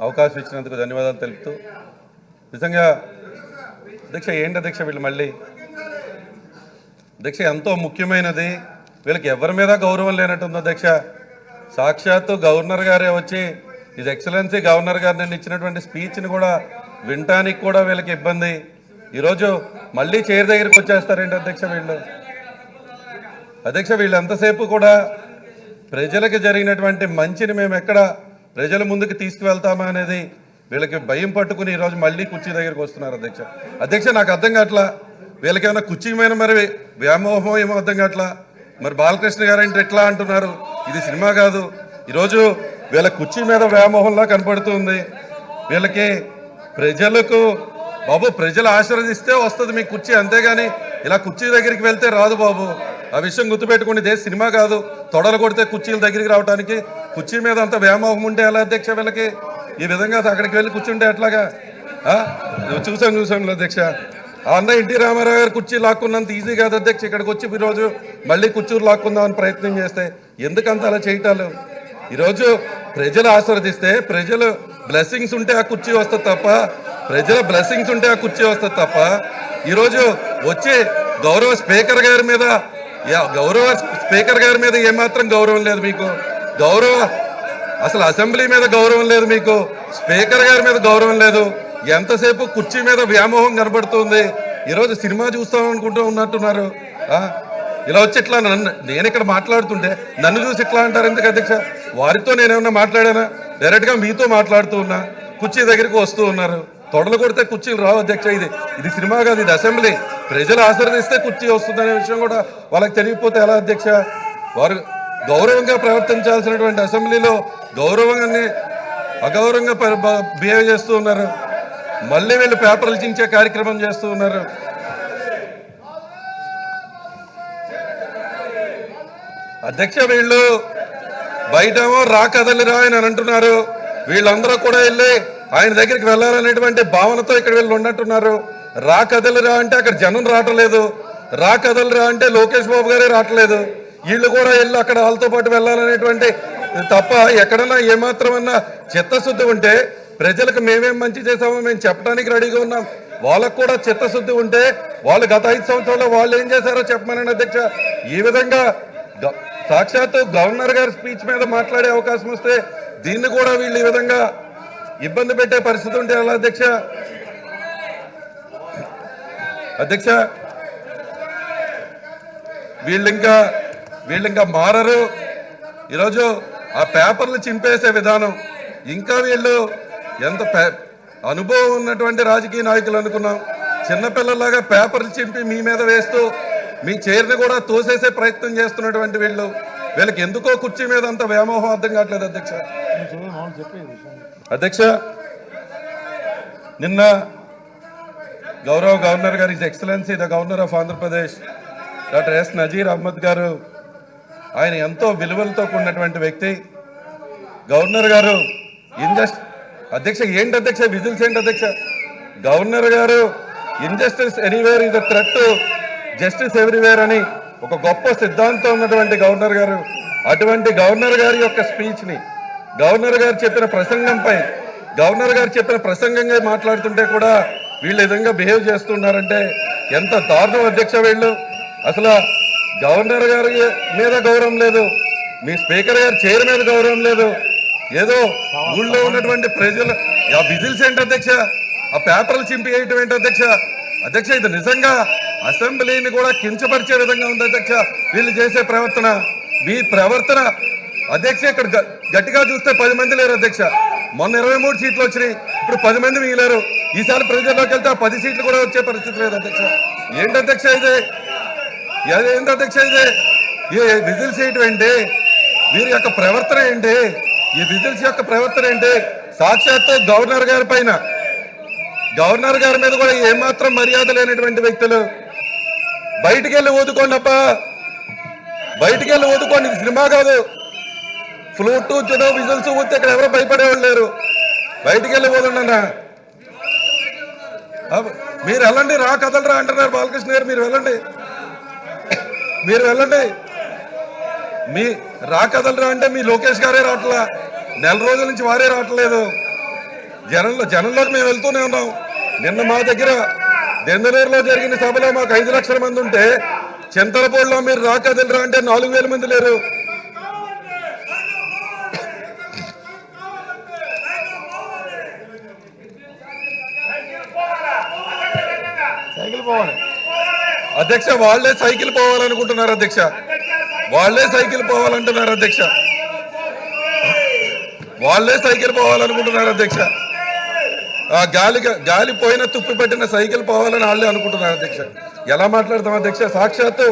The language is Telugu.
అవకాశం ఇచ్చినందుకు ధన్యవాదాలు తెలుపుతూ నిజంగా అధ్యక్ష ఏంటి అధ్యక్ష వీళ్ళు మళ్ళీ అధ్యక్ష ఎంతో ముఖ్యమైనది వీళ్ళకి ఎవరి మీద గౌరవం లేనట్టుంది అధ్యక్ష. సాక్షాత్తు గవర్నర్ గారే వచ్చి హిజ్ ఎక్సలెన్సీ గవర్నర్ గారు నేను ఇచ్చినటువంటి స్పీచ్ని కూడా వినటానికి కూడా వీళ్ళకి ఇబ్బంది. ఈరోజు మళ్ళీ చైర్ దగ్గరికి వచ్చేస్తారేంటి అధ్యక్ష వీళ్ళు? అధ్యక్ష వీళ్ళు ఎంతసేపు కూడా ప్రజలకు జరిగినటువంటి మంచిని మేము ఎక్కడ ప్రజల ముందుకు తీసుకువెళ్తామా అనేది వీళ్ళకి భయం పట్టుకుని ఈరోజు మళ్ళీ కుర్చీ దగ్గరికి వస్తున్నారు అధ్యక్ష. అధ్యక్ష నాకు అర్థం కావట్లా, వీళ్ళకి ఏమైనా కుర్చీ మీద మరి వ్యామోహం ఏమో అర్థం కావట్లా. మరి బాలకృష్ణ గారు అంటే ఎట్లా అంటున్నారు? ఇది సినిమా కాదు. ఈరోజు వీళ్ళ కుర్చీ మీద వ్యామోహంలా కనపడుతుంది వీళ్ళకి. ప్రజలకు బాబు ప్రజలు ఆశీర్వదిస్తే వస్తుంది మీ కుర్చీ, అంతేగాని ఇలా కుర్చీ దగ్గరికి వెళ్తే రాదు బాబు. ఆ విషయం గుర్తుపెట్టుకుని ఇదే సినిమా కాదు. తొడలు కొడితే కుర్చీల దగ్గరికి రావడానికి కుర్చీ మీద అంత వ్యామోహం ఉంటే ఎలా అధ్యక్ష వీళ్ళకి? ఈ విధంగా అక్కడికి వెళ్ళి కూర్చుంటే ఎట్లాగా? చూసాం అధ్యక్ష. అన్న ఎన్టీ రామారావు గారు కుర్చీ లాక్కున్నంత ఈజీ కాదు అధ్యక్ష. ఇక్కడికి వచ్చి ఈరోజు మళ్ళీ కుర్చీలు లాక్కుందామని ప్రయత్నం చేస్తే ఎందుకంత అలా చేయటాలు? ఈరోజు ప్రజలు ఆశీర్వదిస్తే ప్రజలు బ్లెస్సింగ్స్ ఉంటే ఆ కుర్చీ వస్తుంది తప్ప, ప్రజల బ్లెస్సింగ్స్ ఉంటే ఆ కుర్చీ వస్తుంది తప్ప ఈరోజు వచ్చి గౌరవ స్పీకర్ గారి మీద ఏమాత్రం గౌరవం లేదు మీకు. అసలు అసెంబ్లీ మీద గౌరవం లేదు మీకు. స్పీకర్ గారి మీద గౌరవం లేదు. ఎంతసేపు కుర్చీ మీద వ్యామోహం కనబడుతుంది. ఈరోజు సినిమా చూస్తాం అనుకుంటూ ఉన్నట్టున్నారు. ఇలా వచ్చి ఇట్లా నేను ఇక్కడ మాట్లాడుతుంటే నన్ను చూసి ఇట్లా అంటారు ఎందుకు అధ్యక్ష? వారితో నేనేమన్నా మాట్లాడానా? డైరెక్ట్గా మీతో మాట్లాడుతూ ఉన్నా. కుర్చీ దగ్గరికి వస్తూ ఉన్నారు. తొడలు కొడితే కుర్చీలు రావు అధ్యక్ష. ఇది సినిమా కాదు, ఇది అసెంబ్లీ. ప్రజలు ఆశీర్వదిస్తే కుర్చీ వస్తుందనే విషయం కూడా వాళ్ళకి తెలియకపోతే ఎలా అధ్యక్ష? వారు గౌరవంగా ప్రవర్తించాల్సినటువంటి అసెంబ్లీలో గౌరవంగానే అగౌరవంగా బిహేవ్ చేస్తూ ఉన్నారు. మళ్ళీ వీళ్ళు పేపర్లు చించే కార్యక్రమం చేస్తూ ఉన్నారు. అధ్యక్ష వీళ్ళు బయటేమో రా కదలిరా అని అంటున్నారు. వీళ్ళందరూ కూడా వెళ్ళి ఆయన దగ్గరికి వెళ్ళాలనేటువంటి భావనతో ఇక్కడ వీళ్ళు ఉన్నట్టున్నారు. రా కదలిరా అంటే అక్కడ జనం రావట్లేదు. రా కదలిరా అంటే లోకేష్ బాబు గారే రావట్లేదు. వీళ్ళు కూడా వెళ్ళి అక్కడ వాళ్ళతో పాటు వెళ్ళాలనేటువంటి తప్ప ఎక్కడన్నా ఏమాత్రమన్నా చిత్తశుద్ధి ఉంటే ప్రజలకు మేమేం మంచి చేసామో మేము చెప్పడానికి రెడీగా ఉన్నాం. వాళ్ళకు కూడా చిత్తశుద్ధి ఉంటే వాళ్ళు గత 5 సంవత్సరాల్లో వాళ్ళు ఏం చేశారో చెప్పమనండి అధ్యక్ష. ఈ విధంగా సాక్షాత్తు గవర్నర్ గారి స్పీచ్ మీద మాట్లాడే అవకాశం వస్తే దీన్ని కూడా వీళ్ళు ఈ విధంగా ఇబ్బంది పెట్టే పరిస్థితి ఉంటే ఎలా అధ్యక్ష? అధ్యక్ష వీళ్ళింకా మారరు. ఈరోజు ఆ పేపర్లు చింపేసే విధానం, ఇంకా వీళ్ళు ఎంత అనుభవం ఉన్నటువంటి రాజకీయ నాయకులు అనుకున్నాం. చిన్నపిల్లలాగా పేపర్లు చింపి మీ మీద వేస్తూ మీ చైర్ని కూడా తోసేసే ప్రయత్నం చేస్తున్నటువంటి వీళ్ళకి ఎందుకో కుర్చీ మీద అంత వ్యామోహం అర్థం కావట్లేదు అధ్యక్ష. అధ్యక్ష నిన్న గౌరవ గవర్నర్ గారు his excellency the governor of Andhra Pradesh doctor yes Nazir Ahmed గారు, ఆయన ఎంతో విలువలతో కూడినటువంటి వ్యక్తి. గవర్నర్ గారు అధ్యక్ష ఏంటి అధ్యక్ష విజిల్స్ ఏంటి అధ్యక్ష? గవర్నర్ గారు injustice anywhere is a threat to justice everywhere అని ఒక గొప్ప సిద్ధాంతం ఉన్నటువంటి గవర్నర్ గారు, అటువంటి గవర్నర్ గారి యొక్క స్పీచ్ని గవర్నర్ గారు చెప్పిన ప్రసంగంపై గవర్నర్ గారు చెప్పిన ప్రసంగంగా మాట్లాడుతుంటే కూడా వీళ్ళు విధంగా బిహేవ్ చేస్తున్నారంటే ఎంత దారుణం అధ్యక్ష. వీళ్ళు అసలు గవర్నర్ గారి మీద గౌరవం లేదు, మీ స్పీకర్ గారి చైర్ మీద గౌరవం లేదు. ఏదో ఊళ్ళో ఉన్నటువంటి ప్రజలు ఆ విజిల్స్ ఏంటి అధ్యక్ష? ఆ పేపర్లు చింపేయటం ఏంటి అధ్యక్ష? అధ్యక్ష ఇది నిజంగా అసెంబ్లీని కూడా కించపరిచే విధంగా ఉంది అధ్యక్ష వీళ్ళు చేసే ప్రవర్తన. మీ ప్రవర్తన అధ్యక్ష ఇక్కడ గట్టిగా చూస్తే 10 మంది లేరు అధ్యక్ష. మొన్న 23 సీట్లు వచ్చినాయి, ఇప్పుడు 10 మంది మిగిలారు. ఈసారి ప్రజల్లోకి వెళ్తే ఆ 10 సీట్లు కూడా వచ్చే పరిస్థితి లేదు అధ్యక్ష. ఏంటి అధ్యక్ష ఇది? ఏంటి అధ్యక్ష ఇది? ఈ విజిల్స్ ఏంటి? వీరి యొక్క ప్రవర్తన ఏంటి? ఈ విజిల్స్ యొక్క ప్రవర్తన ఏంటి? సాక్షాత్తు గవర్నర్ గారి పైన గవర్నర్ గారి మీద కూడా ఏమాత్రం మర్యాద లేనటువంటి వ్యక్తులు బయటికి వెళ్ళి ఊదుకోండి అప్ప, బయటికి వెళ్ళి ఊదుకోండి. ఇది సినిమా కాదు. ఫ్లూట్ చూడో విజిల్స్ ఊతే ఇక్కడ ఎవరో భయపడేవాళ్ళు లేరు. బయటికి వెళ్ళి ఊదండి అన్న. మీరు వెళ్ళండి, రా కదలరా అంటున్నారు బాలకృష్ణ గారు. మీరు వెళ్ళండి, మీరు వెళ్ళండి. మీ రా కదలరా అంటే మీ లోకేష్ గారే రావట్లా, నెల రోజుల నుంచి వారే రావట్లేదు. జనంలోకి మేము వెళ్తూనే ఉన్నాం. నిన్న మా దగ్గర దెందలూరులో జరిగిన సభలో మాకు 5 లక్షల మంది ఉంటే చింతలపూడిలో మీరు రాకదిలరా అంటే 4,000 మంది లేరు. అధ్యక్ష వాళ్ళే సైకిల్ పోవాలనుకుంటున్నారు అధ్యక్ష, వాళ్ళే సైకిల్ పోవాలంటున్నారు అధ్యక్ష, వాళ్ళే సైకిల్ పోవాలనుకుంటున్నారు అధ్యక్ష. ఆ గాలి పోయిన తుప్పి పెట్టిన సైకిల్ పోవాలని వాళ్ళే అనుకుంటున్నారు అధ్యక్ష. ఎలా మాట్లాడతాం అధ్యక్ష? సాక్షాత్తు